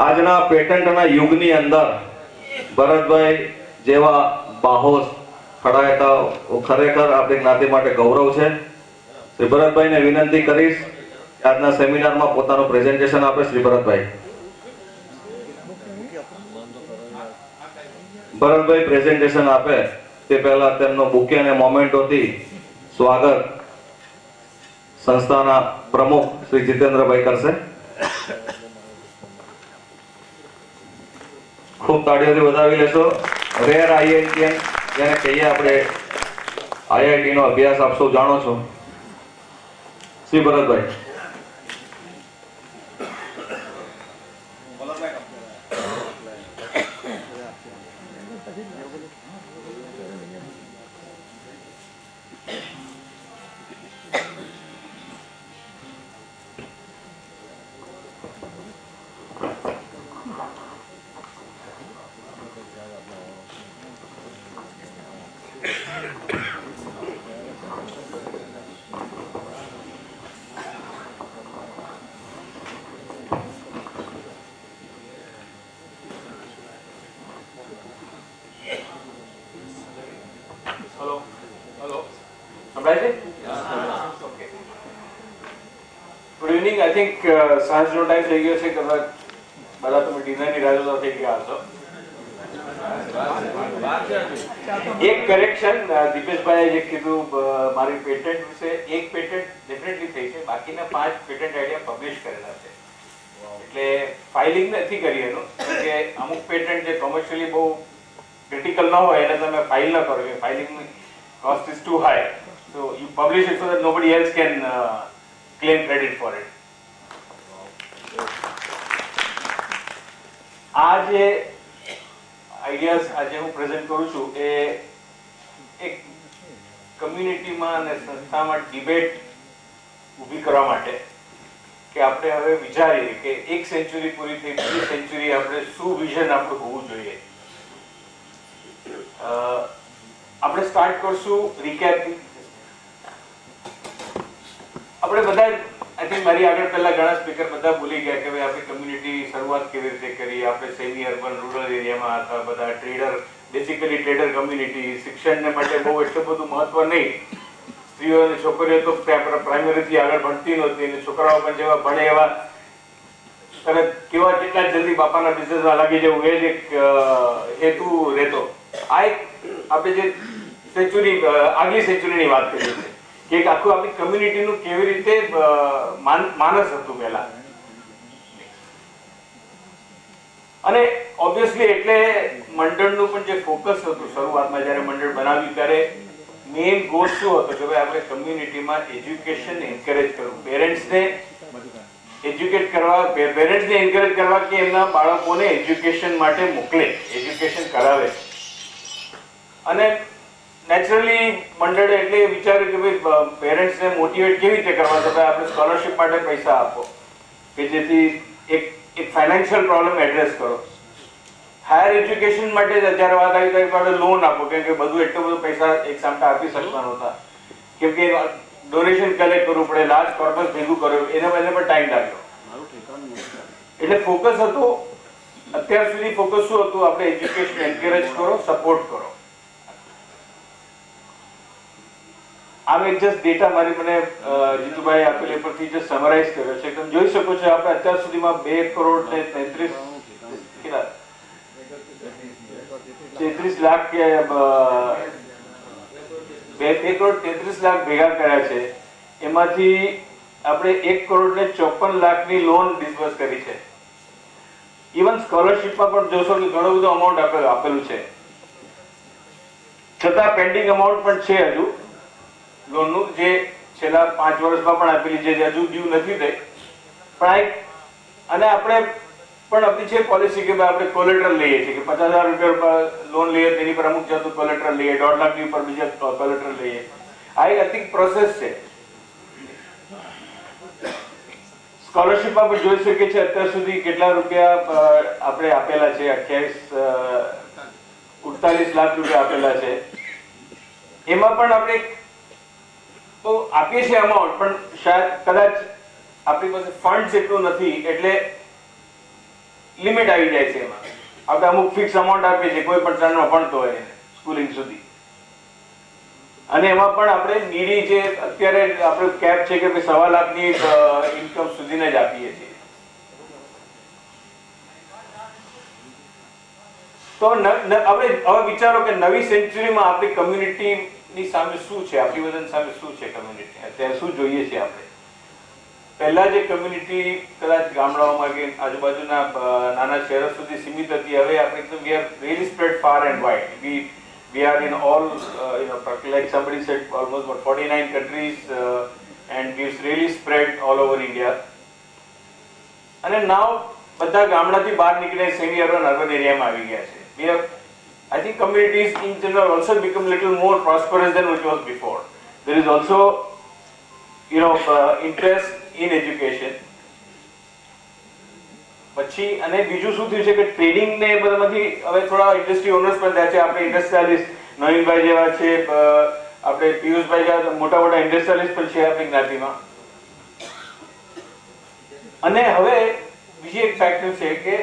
આજના પેટન્ટના યુગની અંદર ભરતભાઈ જેવા બાહોશ ખડાયતા ખરેખર આપણી જ્ઞાતિ માટે ગૌરવ છે. શ્રી ભરતભાઈને વિનંતી કરીશ કે આજના સેમિનારમાં પોતાનું પ્રેઝન્ટેશન આપે. શ્રી ભરતભાઈ પ્રેઝન્ટેશન આપે તે પહેલા તેમનો બુકે અને મોમેન્ટોથી સ્વાગત સંસ્થાના પ્રમુખ શ્રી જીતેન્દ્રભાઈ કરશે. ખૂબ તાળીઓથી વધાવી લેશો. રેર આઈઆઈટીએન જેને કહીએ આપણે, આઈઆઈટી નો અભ્યાસ આપ સૌ જાણો છો. Shri Bharatbhai. Good evening. I think સાંજનો ટાઈમ થઈ ગયો છે. કદાચ બધા તમે ડિઝાઇનની રાહ થઈ ગયા હશો. એક કરેક્શન, દીપેશભાઈએ જે કીધું મારી પેટન્ટ વિશે, એક પેટન્ટ ડેફિનેટલી થઈ છે, બાકીના 5 પેટન્ટ આઈડિયા પબ્લિશ કરેલા છે. એટલે ફાઇલિંગ નથી કરી એનું, કે અમુક પેટન્ટ જે કોમર્શિયલી બહુ ક્રિટિકલ ન હોય એને તમે ફાઇલ ન કરો. Filing cost is too high, so you publish it so that nobody else can claim credit for it. આ જે આઈડિયાઝ આજે હું પ્રેઝન્ટ કરું છું એ એક કમ્યુનિટીમાં અને સંસ્થામાં ડિબેટ ઊભી કરવા માટે, કે આપણે હવે વિચારીએ કે 1 સેન્ચુરી પૂરી થઈ, બીજી સેન્ચુરી આપણે શું વિઝન આપણું હોવું જોઈએ. આપણે સ્ટાર્ટ કરશું રિકેપિંગ. આપણે બધા, આઈ થિંક મારી આગળ પહેલા ઘણા સ્પીકર બધા ભૂલી ગયા કે ભાઈ આપણી કમ્યુનિટી શરૂઆત કેવી રીતે કરી. આપણે સેમી અર્બન રૂરલ એરિયામાં હતા, બધા ટ્રેડર, બેસિકલી ટ્રેડર કમ્યુનિટી. શિક્ષણને માટે બહુ એટલું બધું મહત્વ નહીં. સ્ત્રીઓ અને છોકરીઓ તો પ્રાઇમરીથી આગળ ભણતી નહોતી, અને છોકરાઓ પણ જેવા ભણે એવા તરત કેવા કેટલા જલ્દી બાપાના બિઝનેસમાં લાગી જવું, એ જ એક હેતુ રહેતો. આ એક આપણે જે સેન્ચુરી, આગલી સેન્ચુરીની વાત કરીએ છીએ, કે એક આખું આપણી કમ્યુનિટીનું કેવી રીતે માનસ હતું પહેલા. અને ઓબ્વિયસલી એટલે મંડળનું પણ જે ફોકસ હતું શરૂઆતમાં જ્યારે મંડળ બનાવ્યું ત્યારે મેઇન ગોલ શું હતો કે ભાઈ આપણે કમ્યુનિટીમાં એજ્યુકેશન એન્કરેજ કરવું, પેરેન્ટ્સને એજ્યુકેટ કરવા, પેરેન્ટ્સને એન્કરેજ કરવા કે એમના બાળકોને એજ્યુકેશન માટે મોકલે, એજ્યુકેશન કરાવે. અને નેચરલી મંડળે એટલે વિચાર્યું કે ભાઈ પેરેન્ટ્સને મોટિવેટ કેવી રીતે કરવા, તો ભાઈ આપણે સ્કોલરશિપ માટે પૈસા આપો, કે જેથી એક ફાઇનાન્શિયલ પ્રોબ્લેમ એડ્રેસ કરો. હાયર એજ્યુકેશન માટે જ્યારે વાત આવી ત્યારે આપણે લોન આપો, કેમ કે બધું એટલું બધું પૈસા એક સામટા આપી શકતા નહોતા, કેમ કે ડોનેશન કલેક્ટ કરવું પડે, લાર્જ કોર્પસ ભેગું કર્યું, એના પર ટાઈમ લાગ્યો. એટલે ફોકસ હતું, અત્યાર સુધી ફોકસ શું હતું, આપણે એજ્યુકેશન એન્કરેજ કરો, સપોર્ટ કરો. આમ એક જસ્ટ ડેટા મારી મને જીતુભાઈ આપેલી પરથી જે સમરાઇઝ કર્યો છે. તમે જોઈ શકો છો આપણે અત્યાર સુધીમાં 2 કરોડ ને 33 લાખ કે 2 કરોડ 33 લાખ ભેગા કર્યા છે. એમાંથી આપણે 1 કરોડ ને 54 લાખની લોન ડિસ્બર્સ કરી છે. ઇવન સ્કોલરશિપમાં પણ જોશો કે ઘણું બધું અમાઉન્ટ આપેલું છે. છતાં પેન્ડિંગ અમાઉન્ટ પણ છે હજુ લોનનું, જે છેલ્લા 5 વર્ષમાં પણ આપેલી છે, હજુ ડ્યુ નથી થઈ. પણ અને આપણે પણ આપણી છે પોલિસી કે આપણે કોલેટરલ લઈએ છીએ, કે 50,000 રૂપિયા લોન લઈએ તેની પર અમુક જાતનું કોલેટરલ લઈએ, 1.5 લાખની ઉપર બીજા કોલેટરલ લઈએ. આ એક આર્થિક પ્રોસેસ છે. સ્કોલરશિપમાં પણ જોઈ શકીએ છીએ અત્યાર સુધી કેટલા રૂપિયા આપણે આપેલા છે. 48 લાખ રૂપિયા આપેલા છે. એમાં પણ આપણે તો આપીએ છીએ અમાઉન્ટ, પણ શાયદ કદાચ આપણી પાસે ફંડ્સ એટલું નથી, એટલે લિમિટ આવી જાય છે એમાં. આપણે અમુક ફિક્સ અમાઉન્ટ આપીએ છીએ કોઈ પણ સ્ટાન્ડર્ડમાં ભણતો હોય એને સ્કૂલિંગ સુધી, અને એમાં પણ આપણે નીડી જે અત્યારે આપણે કેપ છે કે ભાઈ 1.25 લાખની ઇન્કમ સુધીને જ આપીએ છીએ. તો આપણે હવે વિચારો કે નવી સેન્ચુરીમાં આપણી કમ્યુનિટીની સામે શું છે, આપણી બધાની સામે શું છે કમ્યુનિટી, અત્યારે શું જોઈએ છે આપણે. પહેલા જે કમ્યુનિટી કદાચ ગામડાઓમાં કે આજુબાજુના નાના શહેરો સુધી સીમિત હતી, હવે આપણે એકદમ we are really spread far and wide. We are in all, like somebody said, almost about 49 countries, and we've really spread all over India. And now, બધા ગામડાથી બહાર નીકળીને semi urban urban એરિયામાં આવી ગયા છે. We have, I think, communities in general also become little more prosperous than it was before. There is also, interest in education. પછી અને બીજું શું થયું છે કે ટ્રેડિંગ ને બધામાંથી હવે થોડા ઇન્ડસ્ટ્રી ઓનર્સ પણ થયા છે. આપણે ઇન્ડસ્ટ્રીયાલિસ્ટ નવીનભાઈ જેવા છે, આપણે પિયુષભાઈ જેવા મોટા મોટા ઇન્ડસ્ટ્રીયાલિસ્ટ પણ છે આપણી જ્ઞાતિમાં. અને હવે બીજી એક ફેક્ટર છે કે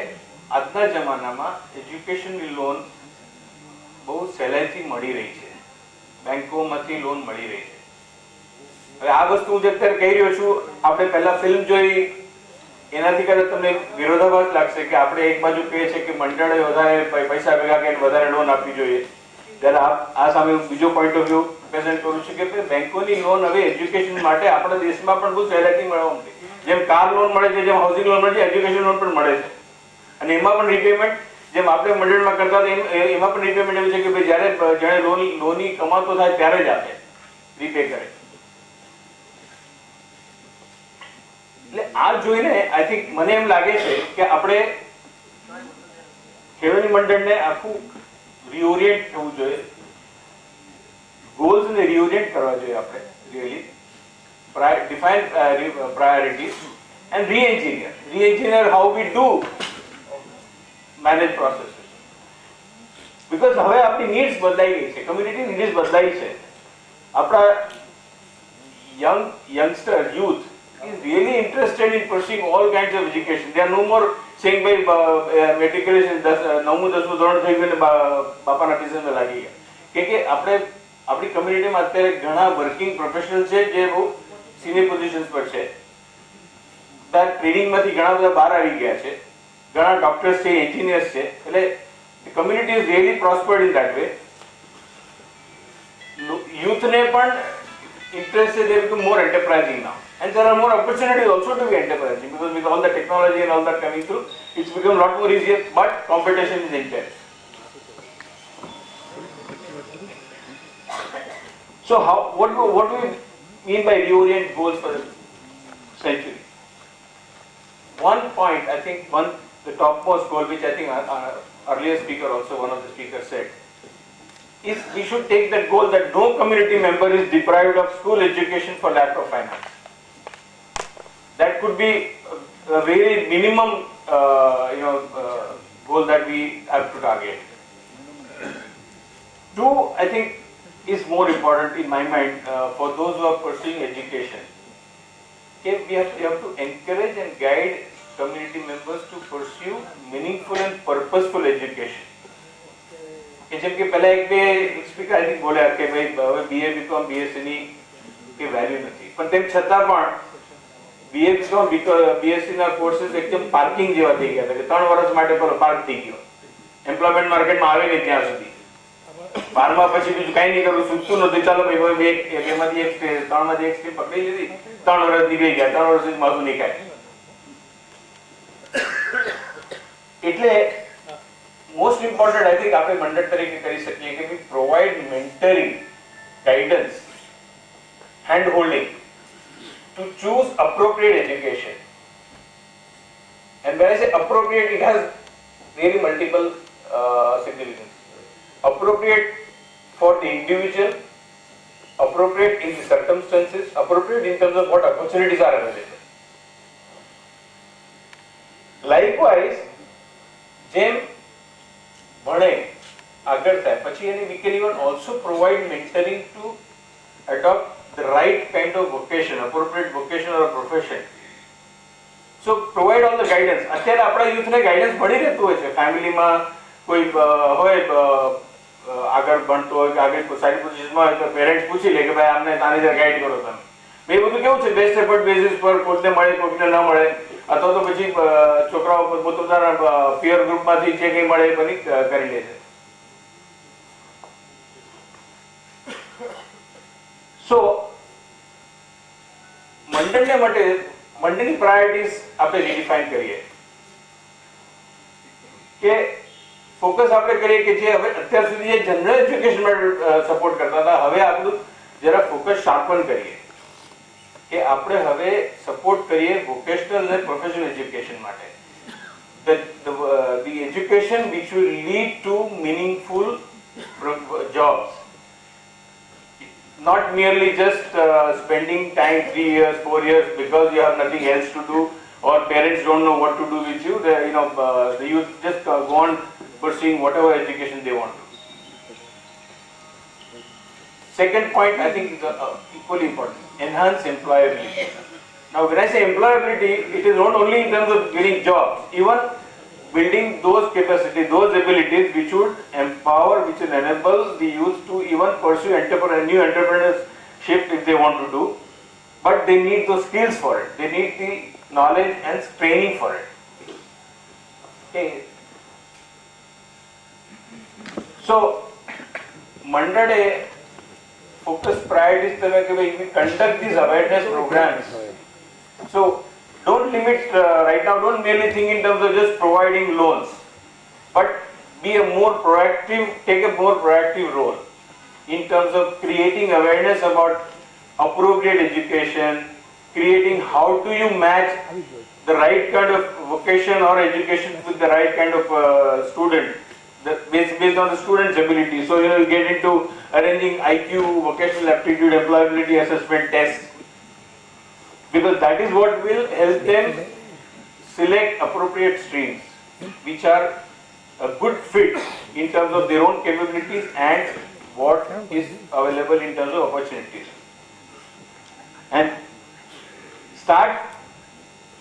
આજના જમાનામાં એજ્યુકેશનની લોન બહુ સહેલાઈથી મળી રહી છે, બેંકોમાંથી લોન મળી રહી છે. હવે આ વસ્તુ હું જે અત્યારે કહી રહ્યો છું, આપણે પહેલા ફિલ્મ જોઈ એનાથી કદાચ તમને વિરોધાભાસ લાગશે કે આપણે એક બાજુ કહીએ છીએ કે મંડળે વધારે પૈસા ભેગા કરીને વધારે લોન આપવી જોઈએ, ત્યારે આ સામે હું બીજો પોઈન્ટ ઓફ વ્યૂ પ્રેઝન્ટ કરું છું કે બેંકોની લોન હવે એજ્યુકેશન માટે આપણા દેશમાં પણ બહુ સહેલાઈથી મળવા માંડી. જેમ કાર લોન મળે છે, જેમ હાઉસિંગ લોન મળે છે, એજ્યુકેશન લોન પણ મળે છે. અને એમાં પણ રીપેમેન્ટ જેમ આપણે મંડળમાં કરતા હતા એમાં પણ રીપેમેન્ટ એવું છે કે ભાઈ જ્યારે લોની કમાતો થાય ત્યારે જ આપે, રીપે કરે. એટલે આ જોઈને આઈ થિંક મને એમ લાગે છે કે આપણે ખેડૂત મંડળને આખું રીઓરિએન્ટ થવું જોઈએ, ગોલ્સને રીઓરિએન્ટ કરવા જોઈએ આપણે, really define priorities and re-engineer how we do manage processes, because હવે આપણી નીડ્સ બદલાઈ ગઈ છે, કમ્યુનિટી નીડ્સ બદલાઈ છે. આપણા youth is really interested in pursuing all kinds of education. They are no more saying by matriculation 9th 10th ધોરણ થઈ ગયું ને બાપાના ટ્યુશનમાં લાગી ગયા. કે આપણે આપણી કમ્યુનિટીમાં અત્યારે ઘણા વર્કિંગ પ્રોફેશનલ છે જે બહુ સિનિયર પોઝિશન્સ પર છે. ટ્રેડિંગમાંથી ઘણા બધા બહાર આવી ગયા છે, ઘણા ડોક્ટર્સ છે, એન્જિનિયર્સ છે. એટલે community is really prospered in that way. યુથને પણ interest they become more enterprising now, and there are more opportunities also to be enterprising, because with all the technology and all that coming through, it's become a lot more easier, but competition is intense. So what do we mean by reorient goals for the century? One point, I think the topmost goal, which I think earlier speaker also, one of the speakers said, is we should take that goal that no community member is deprived of school education for lack of finance. That could be a very minimum, goal that we have to target. Two, I think, is more important in my mind for those who are pursuing education. Okay, we have to encourage and guide community members to pursue meaningful and purposeful education. કે જેમ કે પહેલા એક speaker I think બોલ્યા કે ભાઈ હવે BA BCom BSc ની કે વેલ્યુ નથી, પણ તેમ છતાં પણ બીએ બીકોમ બીએસસી ના કોર્सेस એકદમ પાર્કિંગ જેવા થઈ ગયા હતા કે 3 વર્ષ માટે પેલો પાર્ક થઈ ગયો, એમ્પ્લોયમેન્ટ માર્કેટમાં આવે નહીં ત્યાં સુધી. 12મા પછી બીજું કઈ નહીં કરવું, સૂચતું નથી, ચાલો ભાઈ બેમાંથી એક 3માંથી એક સ્ટ્રીમ પકડી લીધી, 3 વર્ષ નીકળી ગયા, 3 વર્ષ સુધી માથું નીકળે. એટલે most important, I think, આપણે મંડળ તરીકે કરી શકીએ કે we provide mentoring, guidance, hand holding to choose appropriate education. And when I say appropriate, it has really multiple significance. Appropriate for the individual, appropriate in the circumstances, appropriate in terms of what opportunities are available. Likewise, જેમ ભણે આગળ થાય પછી એને we can even also provide mentoring to adopt the right kind of vocation, appropriate vocation or a profession. So provide all the guidance. અત્યારે આપણા યુથને guidance મળી રહેતું હોય છે. ફેમિલીમાં કોઈ હોય આગળ ભણતો હોય કે આગળ સારી પોઝિશનમાં હોય તો પેરેન્ટ્સ પૂછી લે કે ભાઈ આમને તાની જરા ગાઈડ કરો તમે. એ બધું કેવું છે બેસ્ટ એફર્ટ બેસિસ પર કોઈને મળે કોઈને ન મળે, અથવા તો પછી છોકરાઓ પોતાના પિયર ગ્રુપમાંથી જે કંઈ મળે એ બધી કરી લે છે. સો મંડળને માટે મંડળની પ્રાયોરિટીઝ આપણે રીડિફાઇન કરીએ કે ફોકસ આપણે કરીએ કે જે હવે અત્યાર સુધી જે જનરલ એજ્યુકેશન માટે સપોર્ટ કરતા હતા, હવે આપણું જરા ફોકસ શાર્પન કરીએ કે આપણે હવે સપોર્ટ કરીએ વોકેશનલ અને પ્રોફેશનલ એજ્યુકેશન માટે. The education which will lead to meaningful jobs, not merely just spending time 3 years 4 years because you have nothing else to do or parents don't know what to do with you. The youth just go on pursuing whatever education they want to. Second point I think is equally important: enhance employability. Now when I say employability, it is not only in terms of getting jobs, even building those capacities, those abilities which would empower, which will enable the youth to even pursue new entrepreneurship if they want to do, but they need those skills for it. They need the knowledge and training for it. Okay. So, Mandade focus priorities that we conduct these awareness programs. So, don't limit right now, don't merely think in terms of just providing loans, but be a more proactive, take a more proactive role in terms of creating awareness about appropriate education, creating how do you match the right kind of vocation or education with the right kind of student, based on the student's ability. So you get into arranging IQ, vocational aptitude, employability assessment tests, because that is what will help them select appropriate streams which are a good fit in terms of their own capabilities and what is available in terms of opportunities. And start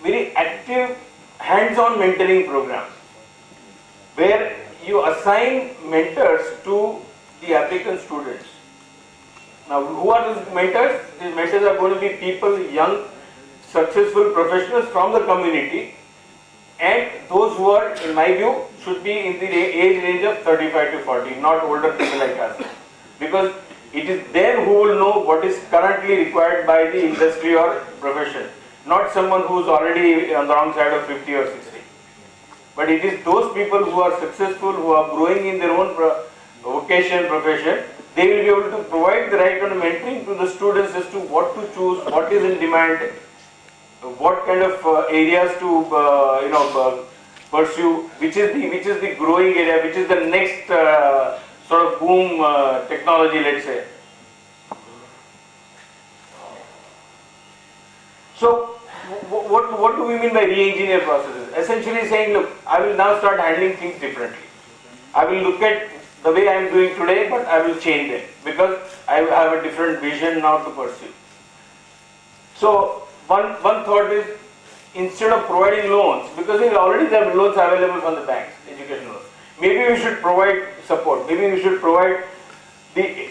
very active hands-on mentoring programs where you assign mentors to the applicant students. Now, who are these mentors? These mentors are going to be people, young, successful professionals from the community, and those who are, in my view, should be in the age range of 35 to 40, not older people like us, because it is them who will know what is currently required by the industry or profession, not someone who is already on the wrong side of 50 or 60. But it is those people who are successful, who are growing in their own vocation, profession. They will be able to provide the right kind of mentoring to the students as to what to choose, what is in demand, what kind of areas to pursue, which is the growing area, which is the next sort of boom technology, let's say. So what do we mean by re-engineer processes? Essentially saying, look, I will now start handling things differently. I will look at the way I am doing today, but I will change it because I have a different vision now to pursue. So one thought is, instead of providing loans, because we already have loans available from the banks, education loans, maybe we should provide support. Maybe we should provide the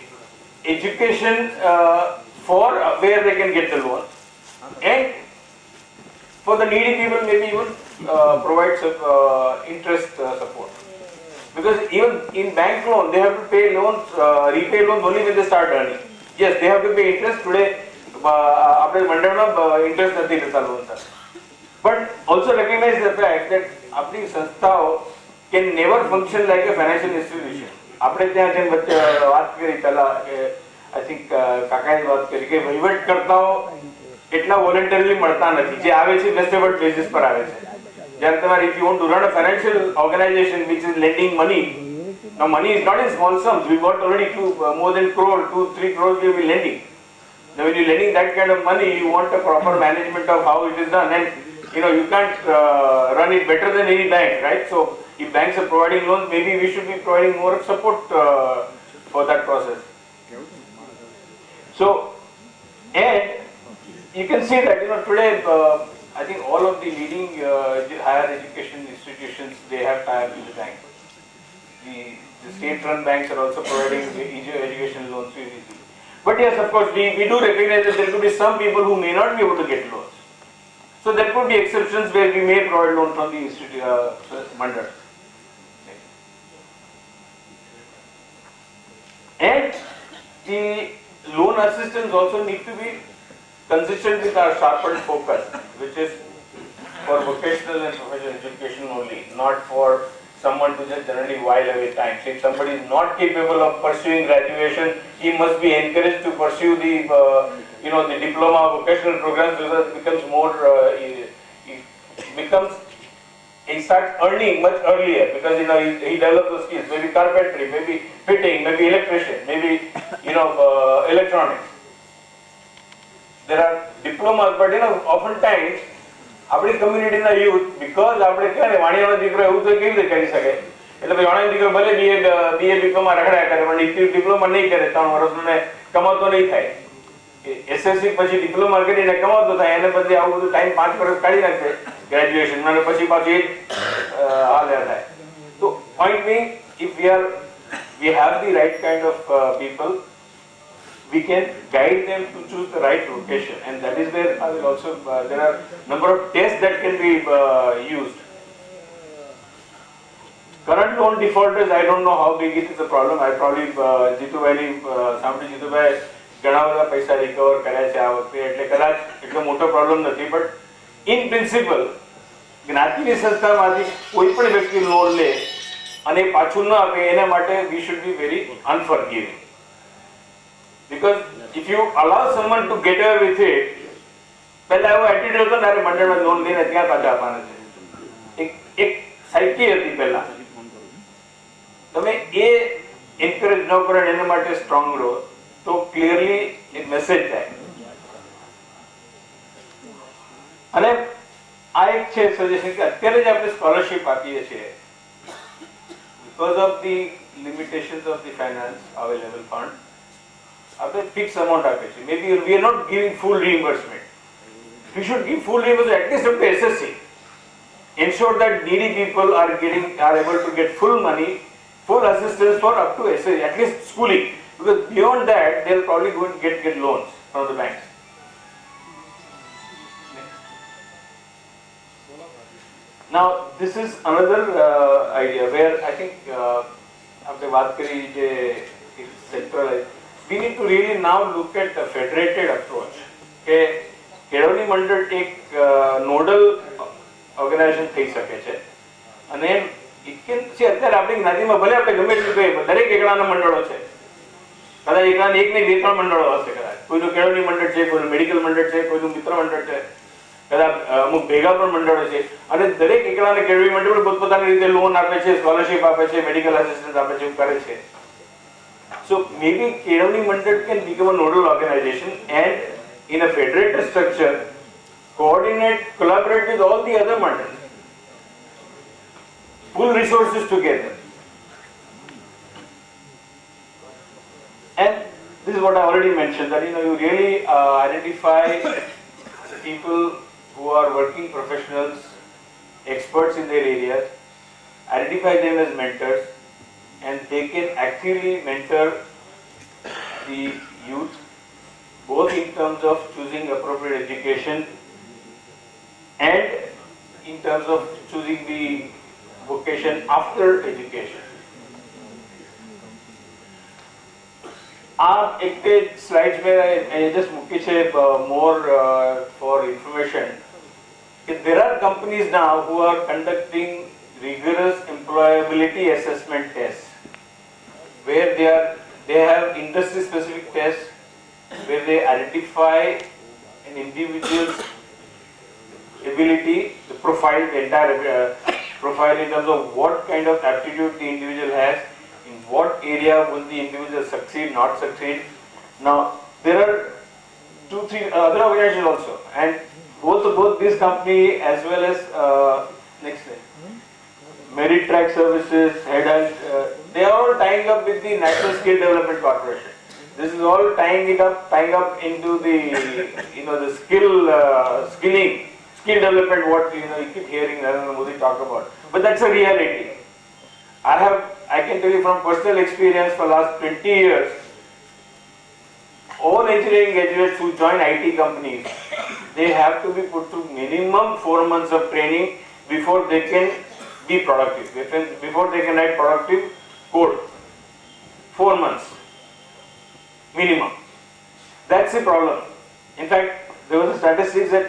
education for where they can get the loan, and for the needy people, maybe even provide some interest support. Because even in bank loan, they have to pay loans, repay loans only when they start earning. Yes, they have to pay interest today. આપણે મંડળમાં interest નથી લેતા loan sir, but also recognize the fact that આપણી સંસ્થાઓ can never function like a financial institution. આપણે ત્યાં જેમ વાત કરી પહેલા કે આઈ થિંક કાકાએ વાત કરી કે વહીવટકર્તાઓ એટલા વોલન્ટરીલી મળતા નથી, જે આવે છે બેસ્ટ એફર્ટ બેસિસ પર આવે છે. જ્યારે તમારે if you want to run a financial organization which is lending money, now money is not in small sums. We got already more than crore, 2-3 crores we will be lending. Now when you're lending that kind of money, you want a proper management of how it is done, and you can't run it better than any bank, right? So if banks are providing loans, maybe we should be providing more support for that process. So, and you can see that today I think all of the leading higher education institutions, they have tie-up with the banks. The state-run banks are also providing the education loans very easily. But yes, of course, we do recognize that there could be some people who may not be able to get loans. So there could be exceptions where we may provide loan from the institute, mandal. And the loan assistance also need to be consistent with our sharpened focus, which is for vocational and professional education only, not for someone to just generally while away time. So if somebody is not capable of pursuing graduation, he must be encouraged to pursue the the diploma vocational programs, so that it becomes more he starts earning much earlier, because he develops those skills, maybe carpentry, maybe fitting, maybe electrician, maybe electronics. There are diplomas, but oftentimes આપણી કમ્યુનિટીના youth, because આપણે કહે ને વાણિયાનો દીકરો એવું તો કેવી રીતે કરી શકે, એટલે પછી વાણિયાનો દીકરો ભલે બીએ બીકોમાં રખડ્યા કરે, પણ ડિપ્લોમા નહીં કરે, 3 વર્ષનો કમાતો નહીં થાય. એસએસસી પછી ડિપ્લોમા કરીને કમાતો થાય, એને બદલે આવું બધું ટાઈમ 5 વર્ષ કાઢી નાખશે ગ્રેજ્યુએશન, અને પછી પાછું એ જ હાલ થાય. તો point being, if we have the right kind of people, we can guide them to choose the right vocation, and that is where I will also there are number of tests that can be used. Current loan defaulters, I don't know how big it is a problem. I probably સાંભળી જીતુભાઈ ઘણા બધા પૈસા recover કર્યા છે આ વખતે, એટલે કદાચ એટલો મોટો પ્રોબ્લેમ નથી. બટ ઇન પ્રિન્સિપલ જ્ઞાતિની સંસ્થામાંથી કોઈ પણ વ્યક્તિ લોન લે અને પાછું ન આપે, એના માટે we should be very unforgiving. Because if you allow someone to get away with it, પહેલા એવો એટીટ્યુડ હતો ને, અરે મંડળમાં લોન લઈને ત્યાં પાછા આપવાના છે, એક સાયકી હતી પહેલા. તમે એ એન્કરેજ ન કરો, એના માટે સ્ટ્રોંગ રહો, તો ક્લિયરલી એક મેસેજ થાય. અને આ એક છે સજેશન કે અત્યારે જે આપણે સ્કોલરશિપ આપીએ છીએ, because of the limitations of the finance available fund, આપણે ફિક્સ અમાઉન્ટ આપે છે. Maybe we are not giving full reimbursement. We should give full reimbursement at least up to SSC. Ensure that needy people are able to get full money, full assistance for up to SSC, at least schooling. Because beyond that, they'll probably go and get loans from the banks. Now, this is another idea where I think after बात करी जे centralized, we need to really now look at a federated approach. કે કેળવણી મંડળ એક nodal organisation થઈ શકે છે, અને ઇટ કેન સી અત્યારે આપણી જ્ઞાતિમાં ભલે આપણે ગમે એટલું કહીએ, દરેક એકડાના મંડળો છે, કદાચ એકડાને એક નહીં 2-3 મંડળો હશે, કદાચ કોઈનું કેળવણી મંડળ છે, કોઈનું મેડિકલ મંડળ છે, કોઈનું મિત્ર મંડળ છે, કદાચ અમુક ભેગા પણ મંડળો છે, અને દરેક એકડાને કેળવણી મંડળ પોતપોતાની રીતે લોન આપે છે, સ્કોલરશિપ આપે છે, મેડિકલ આસિસ્ટન્સ આપે છે, એવું કરે છે. So maybe Keravani Mandal can become a nodal organization and in a federated structure collaborate with all the other mandals, pull resources together. And this is what I already mentioned, that you really identify people who are working professionals, experts in their areas, identify them as mentors, and they can actively mentor the youth, both in terms of choosing appropriate education and in terms of choosing the vocation after education. एक slides में I just मुक्की से more for information. There are companies now who are conducting rigorous employability assessment tests, where they have industry specific tests where they identify an individual's ability, the profile, the entire profile in terms of what kind of aptitude the individual has, in what area will the individual succeed, not succeed. Now there are 2-3 other organizations also, and both this company as well as next slide, Merit Track Services, they are all tying up with the National Skill Development Corporation. This is all tying up into the the skilling, skill development, what you keep hearing Narendra Modi talk about. But that's a reality. I can tell you from personal experience for last 20 years, all engineering graduates who join IT companies, they have to be put through minimum 4 months of training before they can be productive, before they can write productive code. 4 months minimum. That's the problem. In fact, there was a statistics that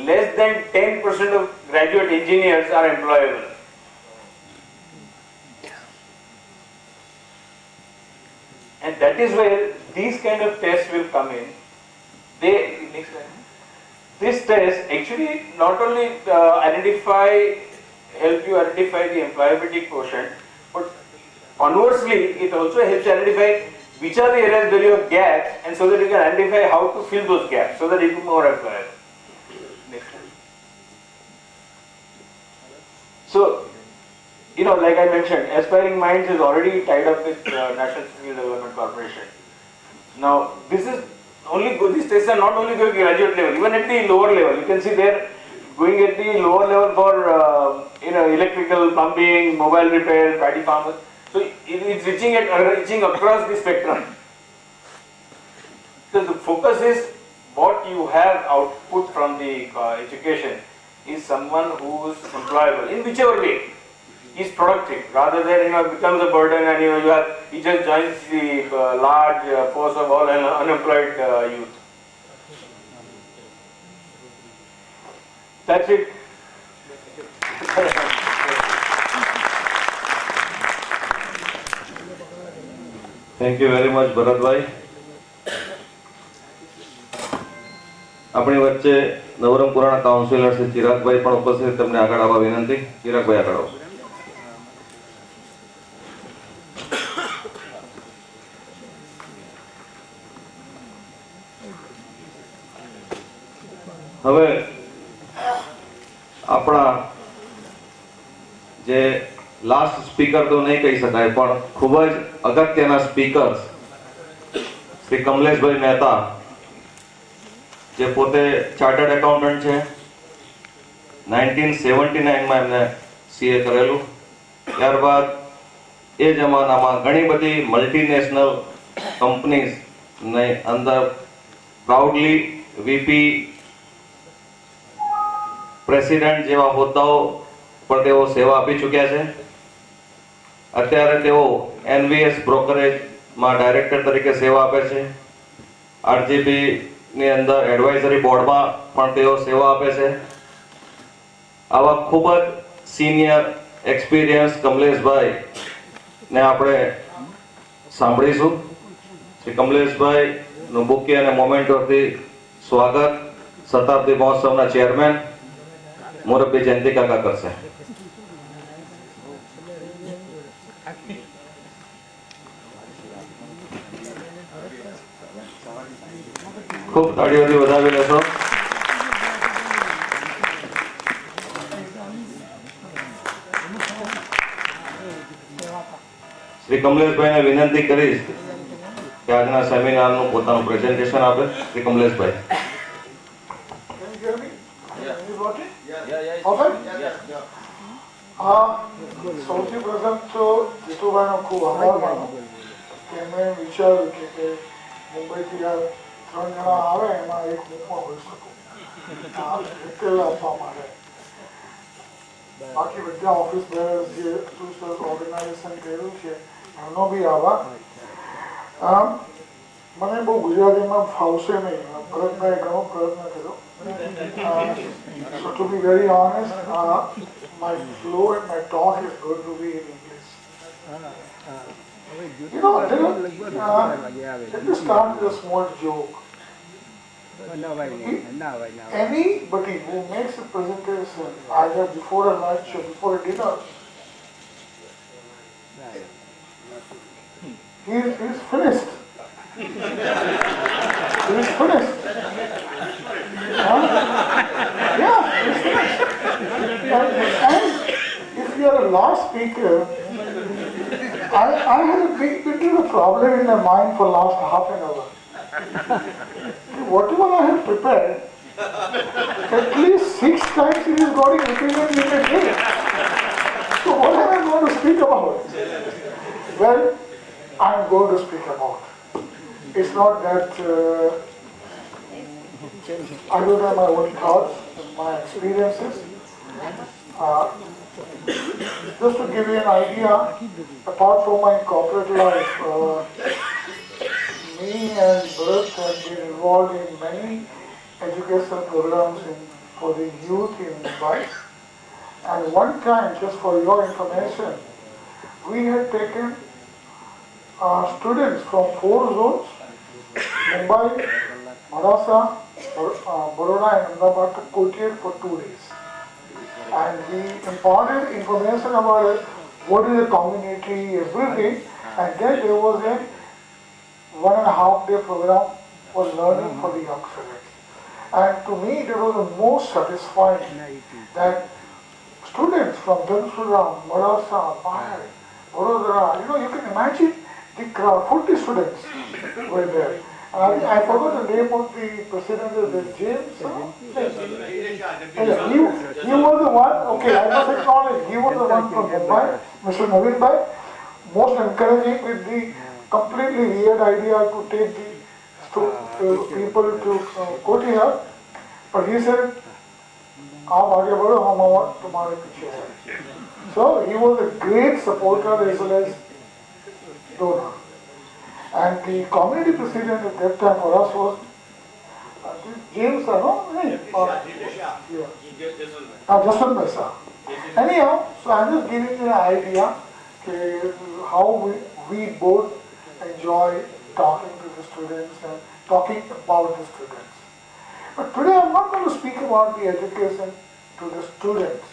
less than 10% of graduate engineers are employable. And that is where these kind of tests will come in. Next slide. This test actually not only help you identify the employability quotient, but conversely, it also helps you identify which are the areas where you have gaps, and so that you can identify how to fill those gaps, so that you become more employable. Next slide. So, like I mentioned, Aspiring Minds is already tied up with National Skill Development Corporation. Now, these tests are not only going to graduate level, even at the lower level. You can see they're going at the lower level for electrical, plumbing, mobile repair, paddy farmers. So it's reaching across the spectrum. So the focus is what you have output from the education is someone who is employable in whichever way. Is productive rather than becomes a burden, and he just joins the large force of all unemployed youth. That's it. Thank you very much Bharatbhai. આપણી વચ્ચે નવરંગપુરાના councillor Shri ચિરાગભાઈ પણ ઉપસ્થિત, તમને આગળ આવવા વિનંતી. ચિરાગભાઈ આગળ આવો. હવે આપણા જે લાસ્ટ સ્પીકર તો નહીં કહી શકાય, પણ ખૂબ જ અગત્યના સ્પીકર્સ શ્રી કમલેશભાઈ મહેતા, જે પોતે ચાર્ટર્ડ એકાઉન્ટન્ટ છે. 1979માં એમને સીએ કરેલું. ત્યારબાદ એ જમાનામાં ઘણી બધી મલ્ટીનેશનલ કંપનીઝની અંદર પ્રાઉડલી વીપી, પ્રેસિડેન્ટ જેવા હોદ્દાઓ પર તેઓ સેવા આપી ચૂક્યા છે. અત્યારે તેઓ એનવીએસ બ્રોકરેજમાં ડાયરેક્ટર તરીકે સેવા આપે છે. આરજીબીની અંદર એડવાઇઝરી બોર્ડમાં પણ તેઓ સેવા આપે છે. આવા ખૂબ જ સિનિયર એક્સપિરિયન્સ કમલેશભાઈને આપણે સાંભળીશું. શ્રી કમલેશભાઈનું બુકે અને મોમેન્ટોથી સ્વાગત શતાબ્દી મહોત્સવના ચેરમેન મોરબી જયંતિ કાકા કરશે. ખૂબ તાળીઓથી વધાવી લેશો. શ્રી કમલેશભાઈને વિનંતી કરીશ કે આજના સેમિનારનું પોતાનું પ્રેઝન્ટેશન આપે. શ્રી કમલેશભાઈ. સૌથી પ્રથમ તો જીતુભાઈનો ખૂબ આભાર માનો કે મેં વિચાર્યું કે મુંબઈથી આ 3 જણા આવે એમાં એક હું પણ હોઈ શકું ડિટેલ આપવા માટે. બાકી બધા ઓફિસ બેરર્સ જે ઓર્ગેનાઇઝેશન કર્યું છે એમનો બી આભાર. મને બહુ ગુજરાતીમાં ફાવશે નહીં, ભરતભાઈ ઘણો પ્રયત્ન કર્યો. So to be very honest, my flow and my talk is going to be in English. Let me start with a small joke. Anybody who makes a presentation either before a lunch or before a dinner, he's finished. He's finished. Yeah, he's finished. And if you are a last speaker, I had a bit of a problem in my mind for last half an hour. Whatever I have prepared, At least 6 times it is got repeated in a day. So what am I going to speak about? Well, I'm going to speak about. It's not that I don't have my own thoughts, my experiences. Just to give you an idea, apart from my corporate life, me and Bharat have been involved in many educational programs for the youth in Mumbai. And one time, just for your information, we had taken students from 4 zones, Mumbai, Maharashtra, Baroda and Ahmedabad to Kotiad for 2 days. And we imparted information about what is a community, everything, and then there was a 1.5 day program for learning for the young students. And to me, it was the most satisfying that students from Dhansuram, Maharashtra, Bahar, Vadodara, you can imagine the crowd, 40 students were there. And I forgot the name of the president of the James. He was the one, okay, I must acknowledge, he was the one from Mumbai, Mr. Naveen Bhai, most encouraging with the completely weird idea to take the people to Kotiad. But he said, आप आगे बढ़ो हम तुम्हारे पीछे हैं. So he was a great supporter as well as donor. And the community president at that time for us was James, no? Jason Mesa. Anyhow, so I'm just giving you an idea how we both enjoy talking to the students and talking about the students. But today I'm not going to speak about the education to the students.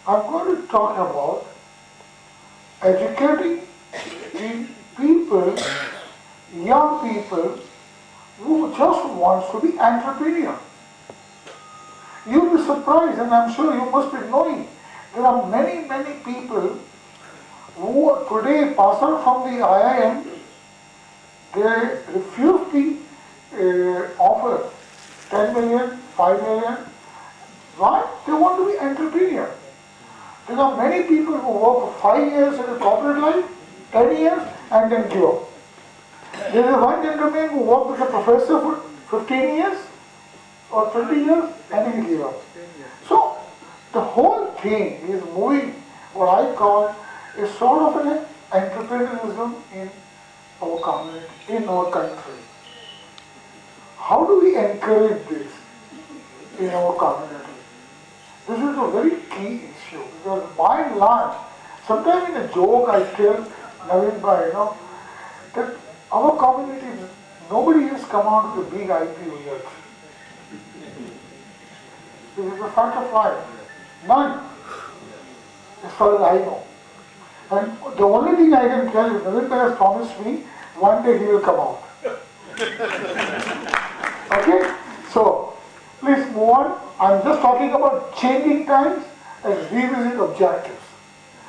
I'm going to talk about educating the people, young people, who just wants to be entrepreneur. You'll be surprised, and I'm sure you must be knowing, there are many, many people who are today pass out from the IIM, they refuse the offer, 10 million, 5 million. Why? They want to be entrepreneur. There are many people who work for 5 years in a corporate life, 10 years, and then give up. There is one gentleman who worked as a professor for 15 years or 20 years, and he gave up. So, the whole thing is moving, what I call, is sort of an entrepreneurialism in our community, in our country. How do we encourage this in our community? This is a very key issue, because by and large, sometimes in a joke I tell Naveen Bhai, that our community, nobody has come out with a big IPO yet. This is a fact of life. None, as far as I know. And the only thing I can tell you, Naveen Bhai has promised me, one day he will come out. Okay? So, please move on. I'm just talking about changing times and revisit objectives.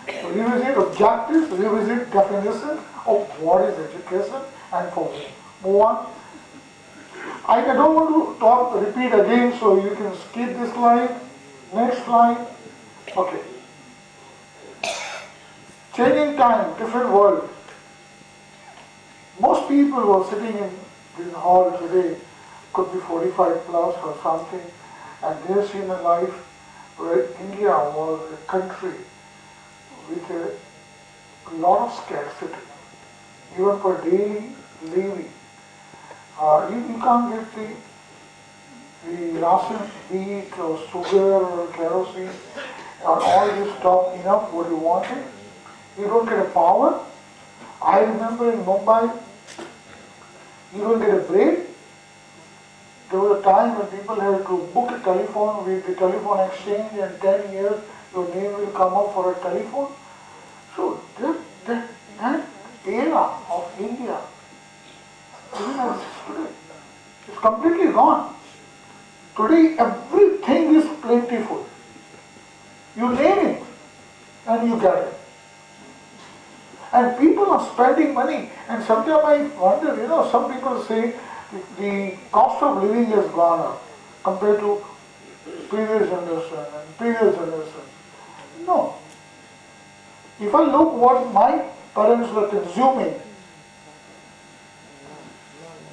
So revisit objectives, revisit definition of what is education and for whom. Move on. I don't want to repeat again, so you can skip this line. Next line. Okay. Changing time, different world. Most people who are sitting in this hall today could be 45 plus or something, and they've seen a life where India was a country with a lot of scarcity, even for daily living. You can't get the ration, wheat or sugar or kerosene or all this stuff enough what you wanted. You don't get a power. I remember in Mumbai, you don't get a break. There was a time when people had to book a telephone with the telephone exchange, and 10 years your name will come up for a telephone. So that era of India is completely gone. Today everything is plentiful. You name it and you get it. And people are spending money, and sometimes I wonder, some people say the cost of living has gone up compared to previous generation and previous generation. No. If I look what my parents were consuming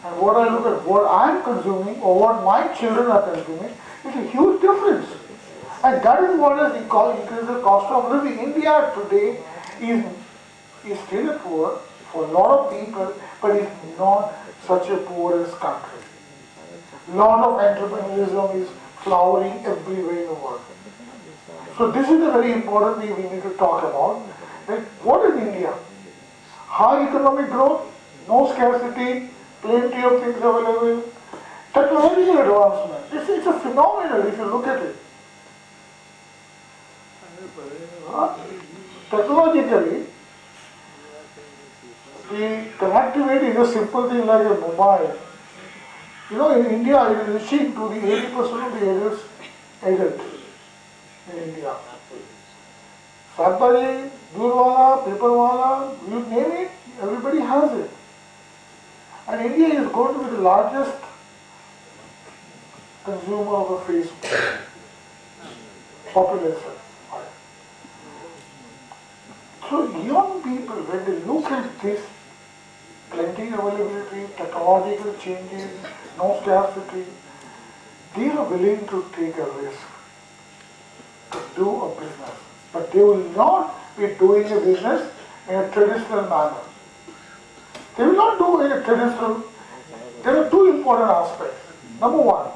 and what I look at what I am consuming or what my children are consuming, it's a huge difference. And that is what has increased the cost of living. India today is still a poor for a lot of people, but it's not such a poorest country. Lot of entrepreneurialism is flowering everywhere in the world. So this is a very important thing we need to talk about. That what is India? High economic growth, no scarcity, plenty of things available, technological advancement. It's a phenomenon if you look at it. Technologically, the connectivity is a simple thing like a mobile. You know, in India, it is reaching to the 80% of the adults in India. Shakbari, Durwala, Paperwala, you name it, everybody has it. And India is going to be the largest consumer of a Facebook population. So young people, when they look at this, plenty availability, technological changes, no scarcity, they are willing to take a risk to do a business. But they will not be doing a business in a traditional manner. They will not do in a traditional. There are two important aspects. Number one,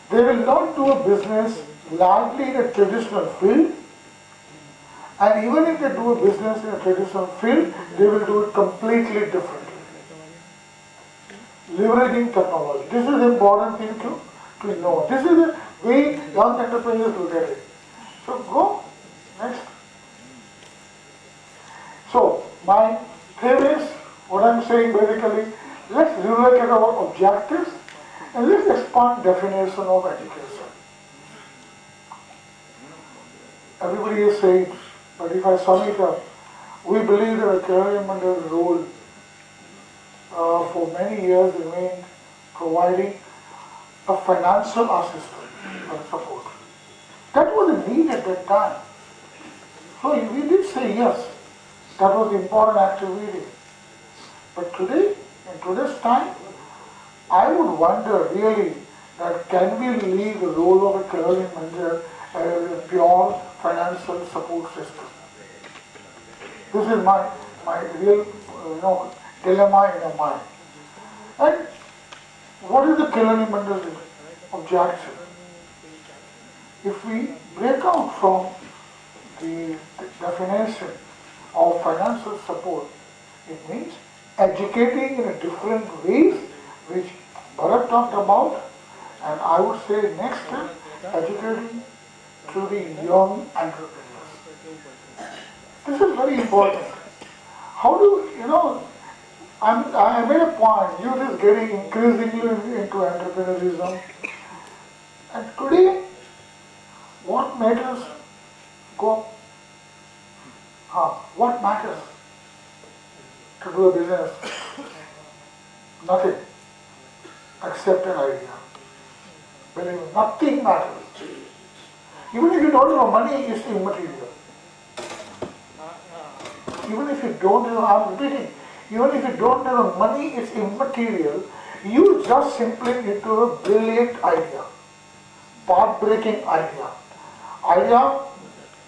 they will not do a business largely in a traditional field. And even if they do a business in a traditional field, they will do it completely differently. Leveraging technology. This is an important thing to know. This is the way young entrepreneurs look at it. So go next. So my theme is, what I'm saying basically, let's look at our objectives and let's expand definition of education. Everybody is saying, but if I sum it up, we believe that the Kerala Mandal's role for many years remained providing a financial assistance and support. That was a need at that time. So we did say yes, that was the important activity. But today, in today's time, I would wonder really that can we leave the role of a Kerala Mandal as a pure financial support system. This is my real dilemma in my mind. And what is the Kelani Mandal's objection? If we break out from the definition of financial support, it means educating in a different ways, which Bharat talked about, and I would say next step, educating to the young entrepreneurs. This is very important. How do, I made a point, youth is getting increasingly into entrepreneurship. And today, what matters? What matters to do a business? Nothing, except an idea. Believe me, nothing matters. Even if you don't have money, it's immaterial. Even if you don't have, I'm repeating, even if you don't have money, it's immaterial. You just simply need to have a brilliant idea, path-breaking idea. Idea,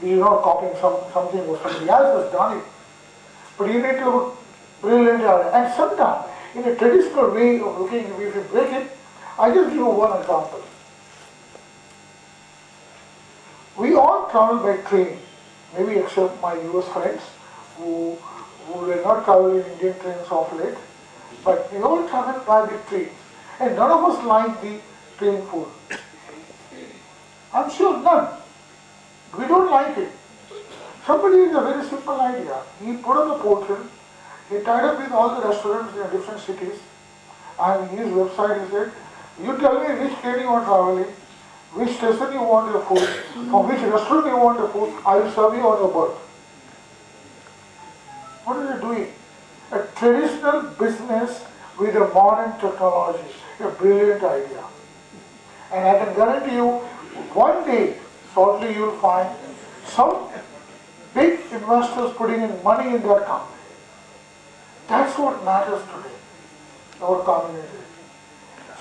you're not copying something or somebody else has done it, but you need to have a brilliant idea. And sometimes, in a traditional way of looking, if you break it, I just give you one example. We all travel by train, maybe except my US friends who will not travel in Indian trains of late, but we all travel by the trains. And none of us like the train food. I'm sure none. We don't like it. Somebody has a very simple idea. He put on a portal, he tied up with all the restaurants in different cities, and his website is that, you tell me which train you are traveling, which station you want your food, from which restaurant you want your food, I will serve you on your berth. What is it doing? A traditional business with a modern technology, a brilliant idea. And I can guarantee you, one day, shortly you'll find some big investors putting in money in their company. That's what matters today, our community.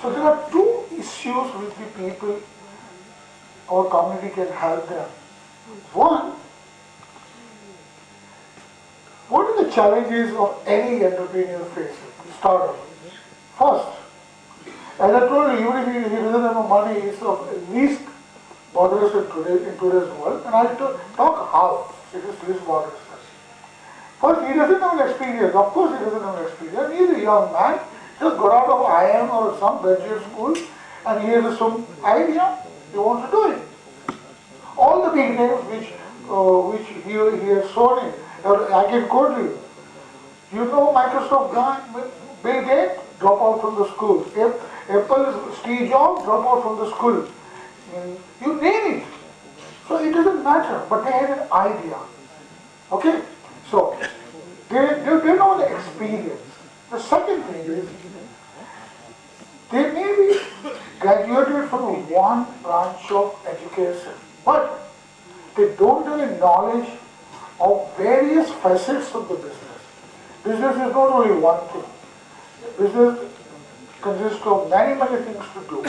So there are two issues with the people our community can help them. One, what are the challenges of any entrepreneur faces, startup? First, as I told you, even if he doesn't have money, it's of least bothersome in today's world. And I'll talk how it is least bothersome. First, he doesn't have an experience. Of course, he doesn't have an experience. He's a young man, just got out of IIM or some graduate school, and he has some idea. He wants to do it. All the big names which he has shown in, I can quote you. You know Microsoft guy, Bill Gates, drop out from the school. Apple's Steve Jobs, drop out from the school. You name it. So it doesn't matter, but they had an idea. Okay? So, they know the experience. The second thing is, they may be graduated from one branch of education, but they don't have a knowledge of various facets of the business. Business is not only one thing. Business consists of many things to do.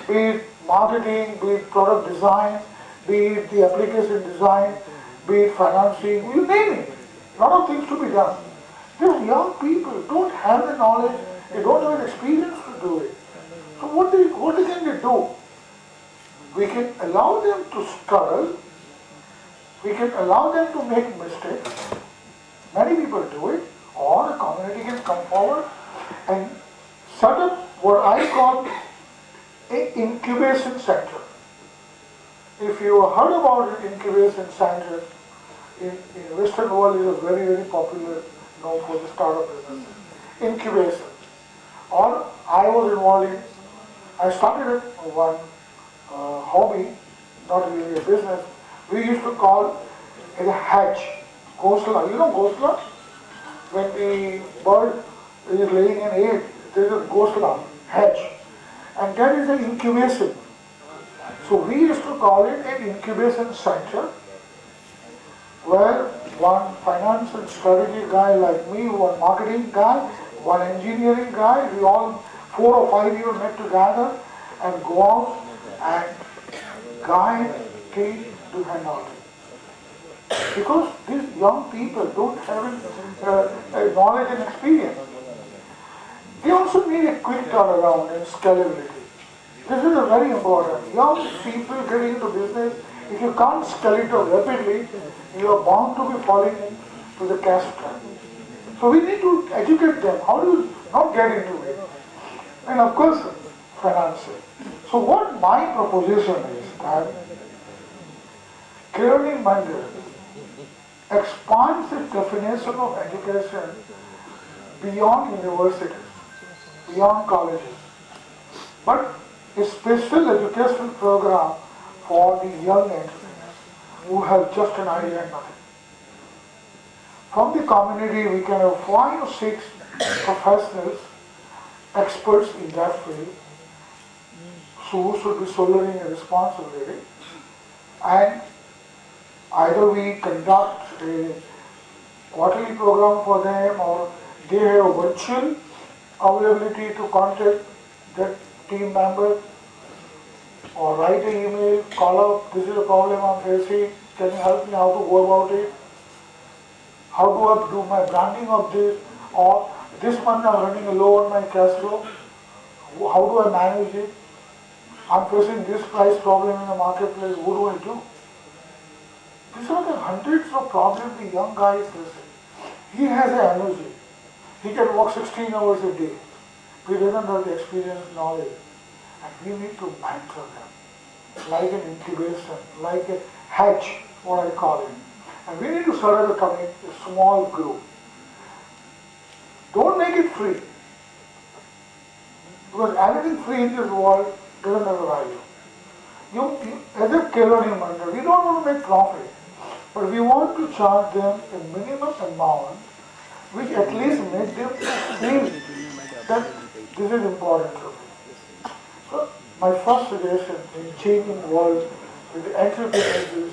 Be it marketing, be it product design, be it the application design, be it financing, you name it. A lot of things to be done. These young people don't have the knowledge, they don't have an experience to do it. So what can they do? We can allow them to struggle, we can allow them to make mistakes. Many people do it, or the community can come forward and set up what I call an incubation center. If you heard about an incubation center, in Western world it is very popular, known for the startup business. Incubation. Or I was involved in, I started one hobby, not really a business. We used to call it a hatch, ghosla. You know ghosla? When the bird is laying an egg, there is a ghosla, hatch. And that is an incubation. So we used to call it an incubation center, where one finance and strategy guy like me, one marketing guy, one engineering guy, we all 4 or 5 years met together and go out and guide, teach, do handle. Because these young people don't have knowledge and experience. They also need a quick turnaround and scalability. This is a very important. Young people getting into business, if you can't scale it up rapidly, you are bound to be falling into the cash trap. So we need to educate them. How do you not get into it? And of course, financing. So what my proposition is that Kearney Mandal expands the definition of education beyond universities, beyond colleges, but a special educational program for the young entrepreneurs who have just an idea and nothing. From the community, we can have 5 or 6 professionals, experts in that field, who should be shouldering a responsibility, and either we conduct a quarterly program for them, or they have virtual availability to contact that team member, or write an email, call up, this is a problem I'm facing, can you help me how to go about it? How do I do my branding of this? Or this month I'm running low on my cash flow, how do I manage it? I'm facing this price problem in the marketplace, what do I do? These are the hundreds of problems the young guy is facing. He has the energy. He can work 16 hours a day. He doesn't have the experience, knowledge. And we need to mentor them, like an incubation, like a hatch, what I call it. And we need to set up a small group. Don't make it free. Because anything free in this world doesn't have a value. As a Kearney Mandal, we don't want to make profit, but we want to charge them a minimum amount which at least make them feel that this is important to me. So my first suggestion in changing world with entrepreneurs is,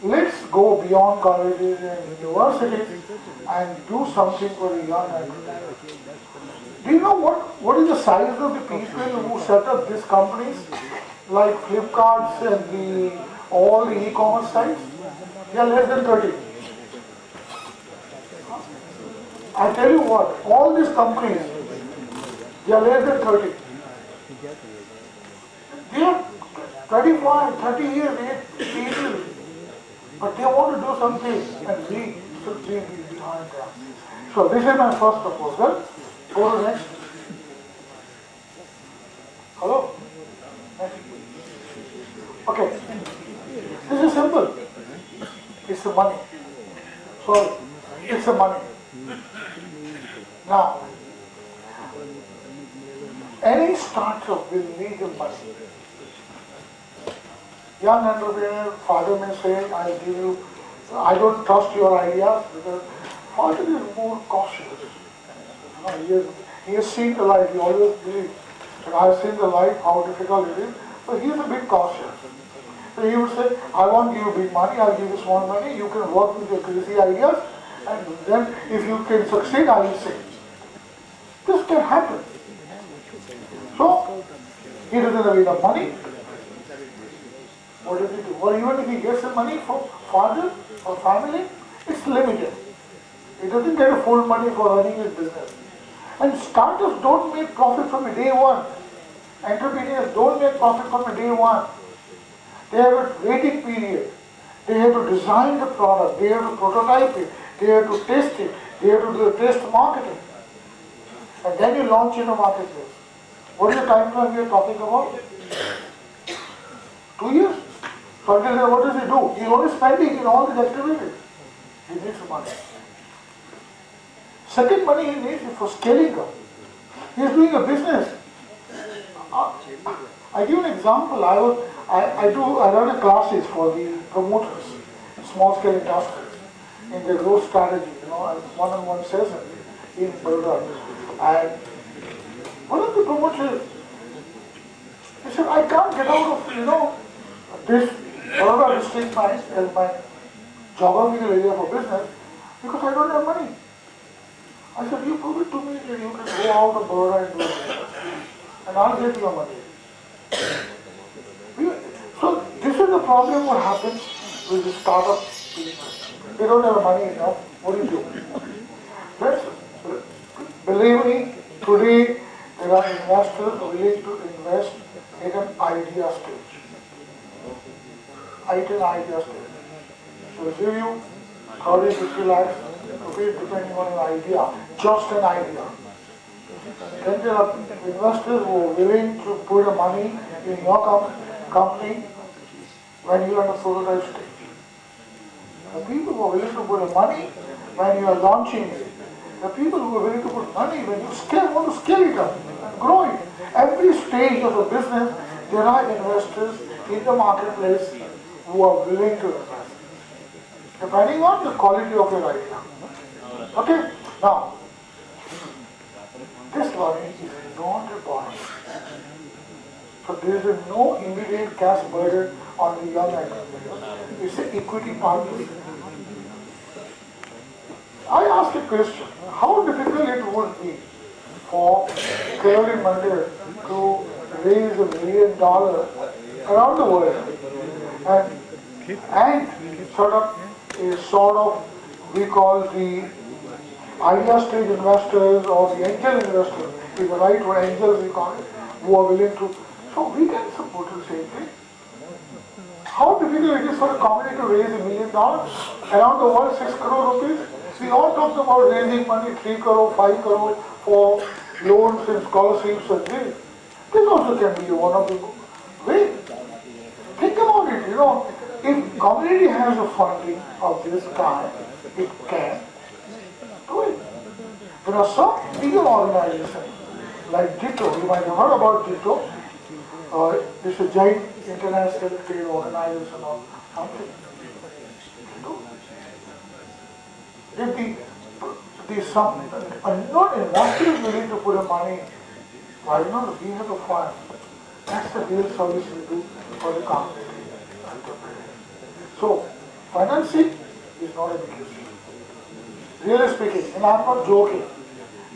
let's go beyond colleges and universities and do something for the young entrepreneurs. Do you know what is the size of the people who set up these companies like Flipkarts and all the e-commerce sites? They are less than 30. I tell you what, all these companies, they are less than 30. They are 25, 30 years people, but they want to do something and we should be behind them. So this is my first proposal. Go to next. Hello? Next. Okay. This is simple. It's the money. Sorry. It's the money. Now, any startup will need the money. Young entrepreneur, father may say, I don't trust your ideas, because father is more cautious. He has seen the life, he always believes. And I have seen the life, how difficult it is, but he is a bit cautious. So he would say, I won't give you big money, I'll give you small money, you can work with your crazy ideas, and then if you can succeed, I will say. This can happen. So, he doesn't have enough money. What does he do? Or even if he gets the money from father or family, it's limited. He doesn't get a full money for running his business. And startups don't make profit from day one. Entrepreneurs don't make profit from day one. They have a waiting period. They have to design the product. They have to prototype it. They have to test it. They have to do the test marketing. And then you launch in the marketplace. What is the time frame we are talking about? 2 years. So until then, what does he do? He's only spending in all these activities. He needs money. Second money he needs is for scaling up. He is doing a business. I give an example. I run classes for the promoters, small scale industries, in their growth strategy, one-on-one session in Baroda. And one of the promoters, he said, I can't get out of, this Baroda district as my geographical area for business because I don't have money. I said, you prove it to me that you can go out of Baroda and do it, and I'll get your money. So this is the problem what happens with the startup people. They don't have money enough. What do you do? Friends, believe me, today there are investors willing to invest in an idea stage. At an idea stage. So give you 30, 50 lakhs rupees depending on an idea, just an idea. Then there are investors who are willing to put the money in your company when you are on the prototype stage. The people who are willing to put the money when you are launching it. The people who are willing to put money when you want to scale it up and grow it. Every stage of a business, there are investors in the marketplace who are willing to invest, depending on the quality of your idea. Okay? Now, this money is not a bond. So there is no immediate cash burden on the young entrepreneur. It's an equity partnership. I ask a question, how difficult it would be for Kevin Mandir to raise $1 million around the world and set up a sort of, we call the idea stage investors or the angel investors, is the right word, angels we call it, who are willing to, so we can support the same thing. How difficult it is for a company to raise $1 million around the world, 6 crore rupees. We all talked about raising money, 3 crore, 5 crore for loans and scholarships and this. This also can be one of the ways. Think about it, if community has a funding of this kind, it can do it. There are some bigger organizations like DITO, you might have heard about DITO. It's a giant international trade organization or something. If some unknown investor is willing to put a money, why not we have a fund? That's the real service we do for the community. So, financing is not a big issue. Really speaking, and I'm not joking.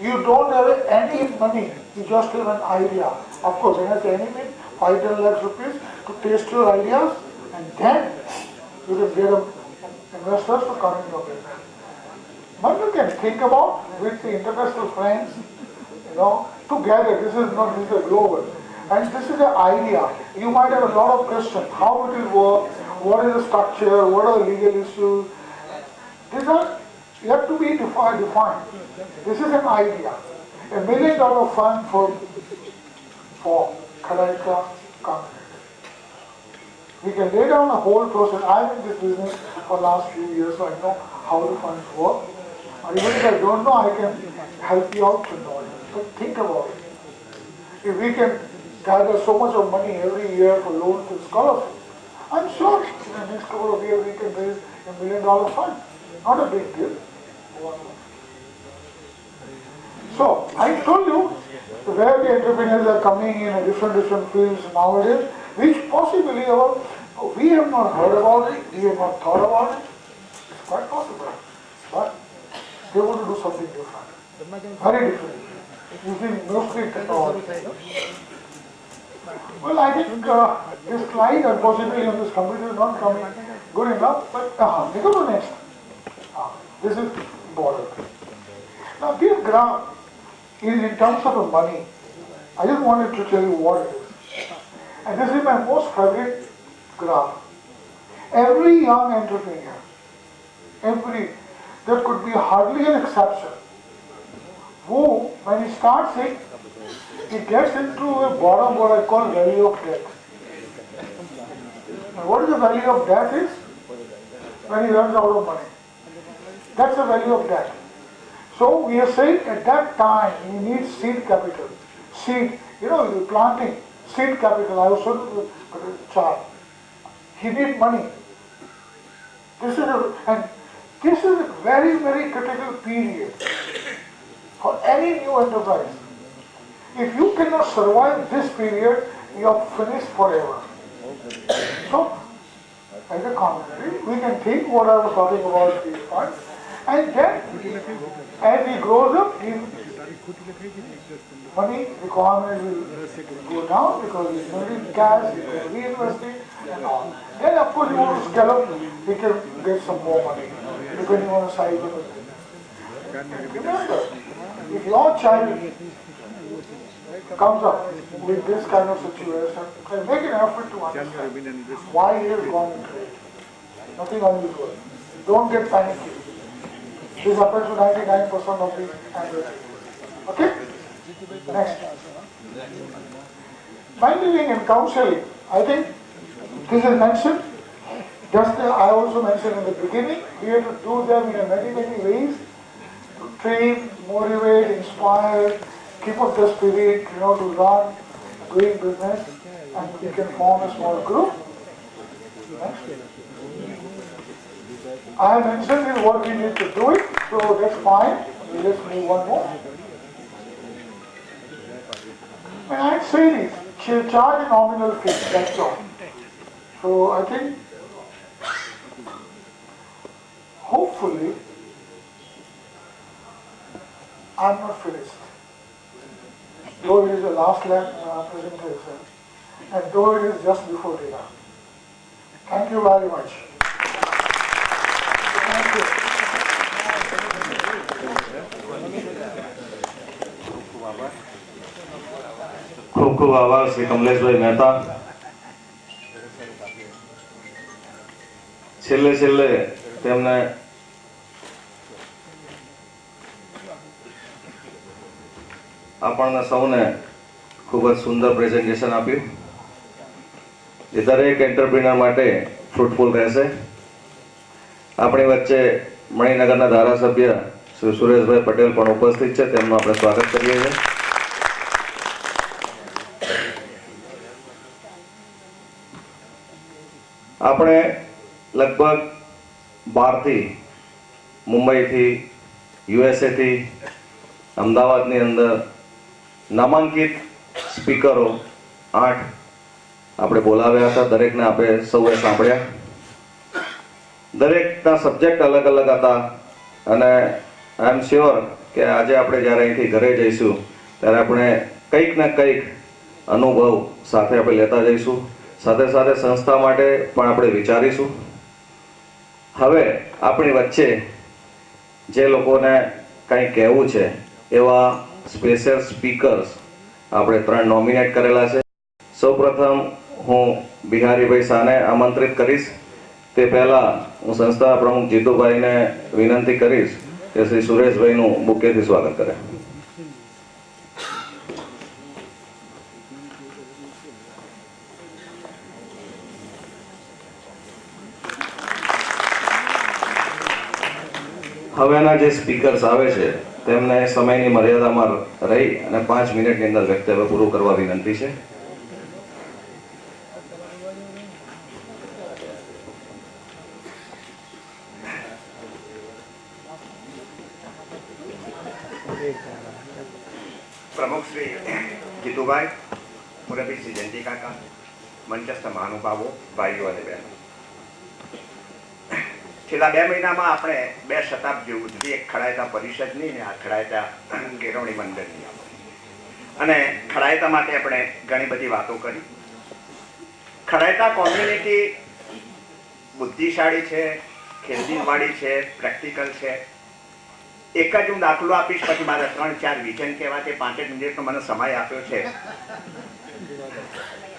You don't have any money, you just have an idea. Of course, it has any mean 5-10 lakhs rupees to test your ideas, and then you can get investors to come in your business. But you can think about with the international friends, together. This is a global. And this is an idea. You might have a lot of questions. How it will work? What is the structure? What are the legal issues? These are yet to be defined. This is an idea. $1 million fund for Khadaika community. We can lay down a whole process. I'm in this business for the last few years, so I know how the funds work. Or even if I don't know, I can help you out to know it. But think about it. If we can gather so much of money every year for loans and scholarships, I'm sure in the next couple of years we can raise $1 million fund. Not a big deal. So, I told you where the entrepreneurs are coming in different fields nowadays, which possibly we have not heard about it, we have not thought about it. It's quite possible. But they want to do something different. Very different. Using mostly technology. Well, I think this slide, unfortunately, on this computer is not coming good enough, but we go to next. This is important. Now, this graph is in terms of money. I just wanted to tell you what it is. And this is my most favorite graph. Every young entrepreneur, there could be hardly an exception, who, when he starts it, he gets into a bottom, what I call value of debt. And what is the value of debt is? When he runs out of money. That's the value of debt. So we are saying at that time you need seed capital. Seed, you're planting seed capital. I was showing you the chart. He needs money. This is a very, very critical period for any new enterprise. If you cannot survive this period, you are finished forever. So, as a community, we can think what I was talking about these funds, and then as he grows up, his money requirement will go down because he's generating cash, he's going to reinvest it, and all. Then, of course, you want to scale up, he can get some more money, depending on the size of it. Remember, if your child comes up with this kind of situation, and make an effort to understand why he has gone into it. Nothing unusual. Don't get panicky. This happens to 99% of the entrepreneurs. Okay? Next. Mentoring and counseling. I think this is mentioned. Just I also mentioned in the beginning, we have to do them in many ways to train, motivate, inspire, keep up the spirit, to run, doing business, and we can form a small group. Next. I have mentioned what we need to do it, so that's fine. Let's move one more. When I say this, she'll charge a nominal fee, that's all. So I think, hopefully, I'm not finished. Though it is the last presentation, and though it is just before dinner. Thank you very much. Thank you. ખૂબ ખૂબ આભાર શ્રી કમલેશભાઈ મહેતા. છેલ્લે તેમને આપણને સૌને ખૂબ જ સુંદર presentation આપ્યું. એ દરેક એન્ટરપ્રિનર માટે ફ્રૂટફુલ રહેશે. આપણી વચ્ચે મણિનગરના ધારાસભ્ય શ્રી સુરેશભાઈ પટેલ પણ ઉપસ્થિત છે, તેમનું આપણે સ્વાગત કરીએ છીએ. આપણે લગભગ 12થી મુંબઈથી યુએસએ થી અમદાવાદની અંદર નામાંકિત સ્પીકરો 8 આપણે બોલાવ્યા હતા. દરેકને આપણે સૌએ સાંભળ્યા. દરેકના સબ્જેક્ટ અલગ અલગ હતા અને આઈ એમ શ્યોર કે આજે આપણે જ્યારે અહીંથી ઘરે જઈશું ત્યારે આપણે કંઈક ને કંઈક અનુભવ સાથે આપણે લેતા જઈશું. સાથે સાથે સંસ્થા માટે પણ આપણે વિચારીશું. હવે આપણી વચ્ચે જે લોકોને કંઈ કહેવું છે એવા સ્પેશિયલ સ્પીકર્સ આપણે 3 નોમિનેટ કરેલા છે. સૌપ્રથમ હું બિહારીભાઈ શાહને આમંત્રિત કરીશ. તે પહેલાં હું સંસ્થા પ્રમુખ જીતુભાઈને વિનંતી કરીશ કે શ્રી સુરેશભાઈનું બુકેથી સ્વાગત કરે. હવેના જે સ્પીકર્સ આવે છે તેમને સમયની મર્યાદામાં રહી અને 5 મિનિટની અંદર વક્તવ્ય પૂરું કરવા વિનંતી છે. प्रमुख श्री जीतूभाई, मुरबी श्री जयंती काका, मंचस्थ महानुभावो, भाईओ અને બહેનો, છેલ્લા 2 મહિનામાં આપણે 2 શતાબ્દી ઉજવી. એક ખડાયતા પરિષદની ને આ ખડાયતા કેળવણી મંડળની. અને ખડાયતા માટે આપણે ઘણી બધી વાતો કરી. ખડાયતા કોમ્યુનિટી બુદ્ધિશાળી છે, ખેલદિલવાળી છે, પ્રેક્ટિકલ છે. એક જ હું દાખલો આપીશ, પછી મારા 3-4 વિઝન કહેવા છે. 5 મિનિટનો મને સમય આપ્યો છે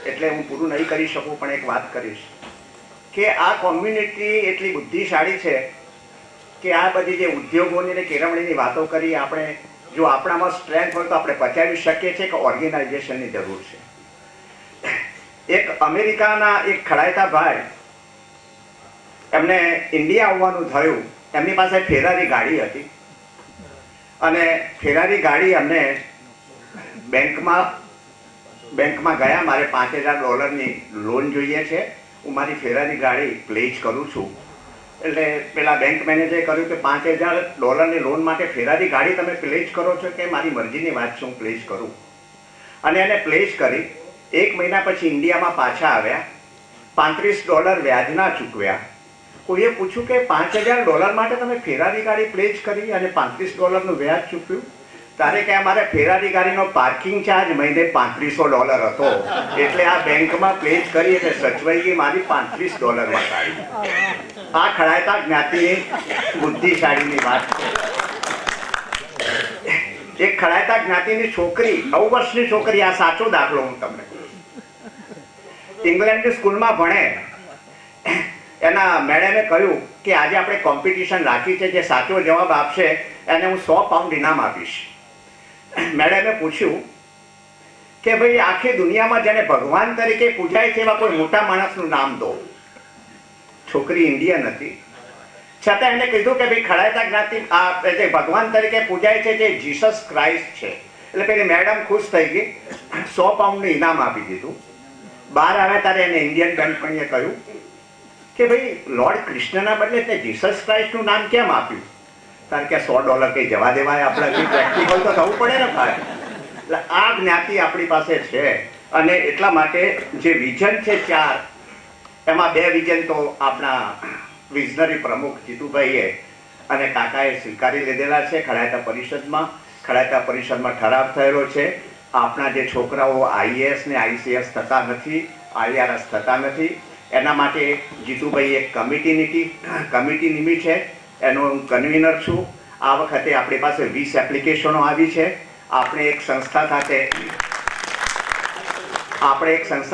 એટલે હું પૂરું નહીં કરી શકું, પણ એક વાત કરીશ કે આ કોમ્યુનિટી એટલી બુદ્ધિશાળી છે કે આ બધી જે ઉદ્યોગોની અને કેળવણીની વાતો કરી, આપણે જો આપણામાં સ્ટ્રેન્થ હોય તો આપણે પચાવી શકીએ છીએ કે ઓર્ગેનાઇઝેશનની જરૂર છે. એક અમેરિકાના એક ખડાયતા ભાઈ, એમને ઇન્ડિયા આવવાનું થયું. એમની પાસે ફેરારી ગાડી હતી અને ફેરારી ગાડી અમને બેંકમાં ગયા. મારે $5000 લોન જોઈએ છે, હું મારી ફેરારી ગાડી પ્લેજ કરું છું. એટલે પેલા બેંક મેનેજરે કહ્યું કે $5000 લોન માટે ફેરારી ગાડી તમે પ્લેજ કરો છો કે મારી મરજીની વાત છે, હું પ્લેજ કરું. અને એને પ્લેજ કરી. 1 મહિના પછી ઇન્ડિયામાં પાછા આવ્યા. $35 વ્યાજના ચૂકવ્યા. કોઈએ પૂછ્યું કે $5000 માટે તમે ફેરારી ગાડી પ્લેજ કરી અને $35 વ્યાજ ચૂક્યું? તારે કે અમારે ફેરારી ગાડીનો પાર્કિંગ ચાર્જ મહિને $3500 હતો, એટલે આ બેંકમાં પ્લેજ કરી એટલે સચવાઈ ગઈ મારી $35 ગાડી. આ ખડાયતા જ્ઞાતિની બુદ્ધિશાળીની વાત છે. એક ખડાયતા જ્ઞાતિની છોકરી, 9 વર્ષની છોકરી, આ સાચો દાખલો હું તમને, ઇંગ્લેન્ડની સ્કૂલમાં ભણે. એના મેડમે કહ્યું કે આજે આપણે કોમ્પિટિશન રાખી છે, જે સાચો જવાબ આપશે એને હું £100 ઇનામ આપીશ. મેડમે પૂછ્યું કે ભાઈ આખી દુનિયામાં જેને ભગવાન તરીકે પૂજાય છે એવા કોઈ મોટા માણસનું નામ દો. છોકરી ઇન્ડિયન હતી, છતાં એને કીધું કે ભાઈ ખડાયતા જ્ઞાતિ આ જે ભગવાન તરીકે પૂજાય છે જે જીસસ ક્રાઇસ્ટ છે. એટલે પેલી મેડમ ખુશ થઈ ગઈ, £100 ઇનામ આપી દીધું. બહાર આવ્યા ત્યારે એને ઇન્ડિયન બેંકમણીએ કહ્યું કે ભાઈ લોર્ડ કૃષ્ણના બદલે તે જીસસ ક્રાઇસ્ટનું નામ કેમ આપ્યું? કારણ કે $100 કઈ જવા દેવાય, આપણે પ્રેક્ટિકલ તો થવું પડે ને ભાઈ. એટલે આ જ્ઞાતિ આપણી પાસે છે. અને એટલા માટે જે વિઝન છે 4, એમાં 2 વિઝન તો આપણા વિઝનરી પ્રમુખ જીતુભાઈએ અને કાકાએ સ્વીકારી લીધેલા છે. ખડાયતા પરિષદમાં ઠરાવ થયેલો છે, આપણા જે છોકરાઓ IAS ને ICS થતા નથી, IRS થતા નથી, એના માટે જીતુભાઈ એક કમિટી નિમી છે. એનો હું કન્વીનર છું. આ વખતે આપણી પાસે 20 એપ્લિકેશનો આવી છે. આપણે એક સંસ્થા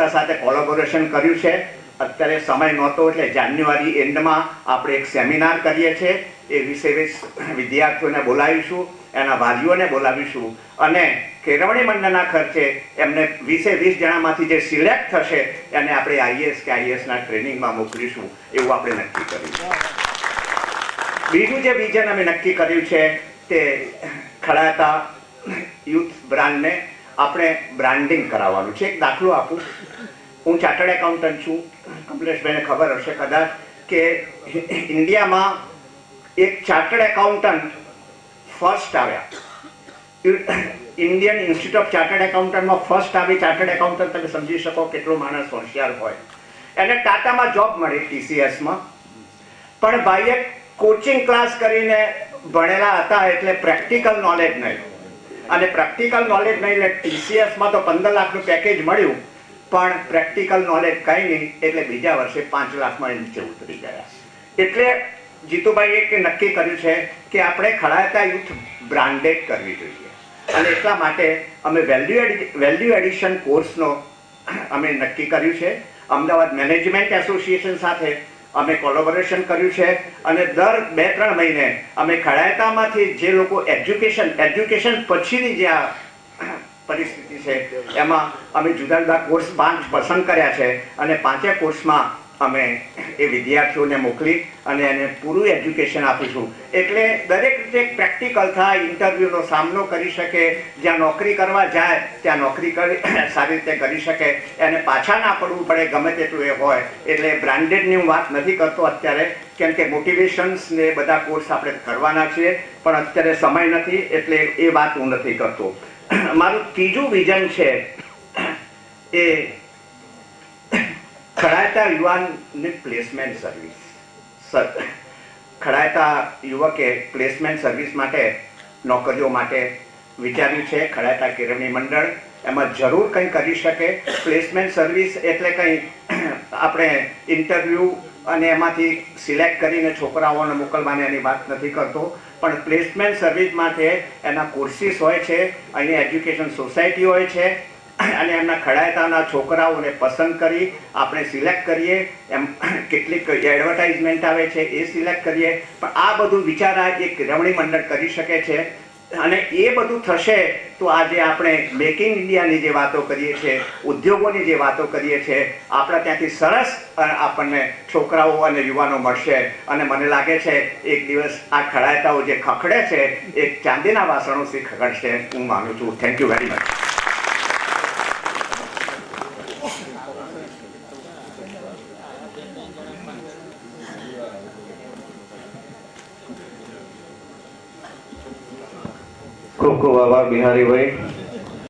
સાથે કોલેબોરેશન કર્યું છે. અત્યારે સમય નહોતો એટલે જાન્યુઆરી એન્ડમાં આપણે એક સેમિનાર કરીએ છીએ. એ 20 વિદ્યાર્થીઓને બોલાવીશું, એના વાલીઓને બોલાવીશું અને કેળવણી મંડળના ખર્ચે એમને 20 જણામાંથી જે સિલેક્ટ થશે એને આપણે IAS કે IASના ટ્રેનિંગમાં મોકલીશું, એવું આપણે નક્કી કર્યું. બીજું જે વિઝન અમે નક્કી કર્યું છે તે ખડાયતા યુથ બ્રાન્ડને આપણે બ્રાન્ડિંગ કરાવવાનું છે. એક દાખલો આપું, હું ચાર્ટર્ડ એકાઉન્ટન્ટ છું. કમલેશભાઈને ખબર હશે કદાચ કે ઇન્ડિયામાં એક ચાર્ટર્ડ એકાઉન્ટન્ટ ફર્સ્ટ આવ્યા. ઇન્ડિયન ઇન્સ્ટિટ્યૂટ ઓફ ચાર્ટર્ડ એકાઉન્ટન્ટમાં ફર્સ્ટ આવી ચાર્ટર્ડ એકાઉન્ટન્ટ, તમે સમજી શકો કેટલો માણસ હોશિયાર હોય. એને ટાટામાં જોબ મળી TCSમાં, પણ ભાઈએ કોચિંગ ક્લાસ કરીને ભણેલા હતા એટલે પ્રેક્ટિકલ નોલેજ નહીં, અને પ્રેક્ટિકલ નોલેજ નહીં એટલે TCSમાં તો 15 લાખનું પેકેજ મળ્યું, પણ પ્રેક્ટિકલ નોલેજ કંઈ નહીં એટલે બીજા વર્ષે 5 લાખમાં નીચે ઉતરી ગયા. એટલે જીતુભાઈએ એક નક્કી કર્યું છે કે આપણે ખડાતા યુથ બ્રાન્ડેડ કરવી જોઈએ, અને એટલા માટે અમે વેલ્યુ એડિશન કોર્સનો અમે નક્કી કર્યું છે. અમદાવાદ મેનેજમેન્ટ એસોસિએશન સાથે અમે કોલેબોરેશન કર્યું છે, અને દર 2-3 મહિને અમે ખડાયતામાંથી જે લોકો એજ્યુકેશન પછીની જે આ પરિસ્થિતિ છે એમાં અમે જુદા જુદા કોર્સ 5 પસંદ કર્યા છે, અને 5 કોર્સમાં અમે એ વિદ્યાર્થીઓને મોકલી અને એને પૂરું એજ્યુકેશન આપીશું. એટલે દરેક રીતે પ્રેક્ટિકલ થાય, ઇન્ટરવ્યૂનો સામનો કરી શકે, જ્યાં નોકરી કરવા જાય ત્યાં નોકરી સારી રીતે કરી શકે, એને પાછા ના પડવું પડે ગમે તેટલું એ હોય. એટલે બ્રાન્ડેડની હું વાત નથી કરતો અત્યારે, કેમ કે મોટિવેશન્સ ને બધા કોર્સ આપણે કરવાના છીએ, પણ અત્યારે સમય નથી એટલે એ વાત હું નથી કરતો. મારું ત્રીજું વિઝન છે એ ખડાયતા યુવાનની પ્લેસમેન્ટ સર્વિસ. ખડાયતા યુવકે પ્લેસમેન્ટ સર્વિસ માટે, નોકરીઓ માટે વિચાર્યું છે. ખડાયતા કેળવણી મંડળ એમાં જરૂર કંઈ કરી શકે. પ્લેસમેન્ટ સર્વિસ એટલે કંઈ આપણે ઇન્ટરવ્યૂ અને એમાંથી સિલેક્ટ કરીને છોકરાઓને મોકલવાની એની વાત નથી કરતો, પણ પ્લેસમેન્ટ સર્વિસ માટે એના કોર્સિસ હોય છે, અહીંયા એજ્યુકેશન સોસાયટી હોય છે, અને એમના ખડાયતાના છોકરાઓને પસંદ કરી આપણે સિલેક્ટ કરીએ. એમ કેટલીક એડવર્ટાઇઝમેન્ટ આવે છે એ સિલેક્ટ કરીએ. પણ આ બધું વિચારા એક કેળવણી મંડળ કરી શકે છે, અને એ બધું થશે તો આજે આપણે મેક ઇન ઇન્ડિયાની જે વાતો કરીએ છીએ, ઉદ્યોગોની જે વાતો કરીએ છીએ, આપણા ત્યાંથી સરસ આપણને છોકરાઓ અને યુવાનો મળશે. અને મને લાગે છે એક દિવસ આ ખડાયતાઓ જે ખખડે છે એ ચાંદીના વાસણોથી ખખડશે, હું માનું છું. Thank you very much. ખૂબ ખૂબ આભાર બિહારીભાઈ.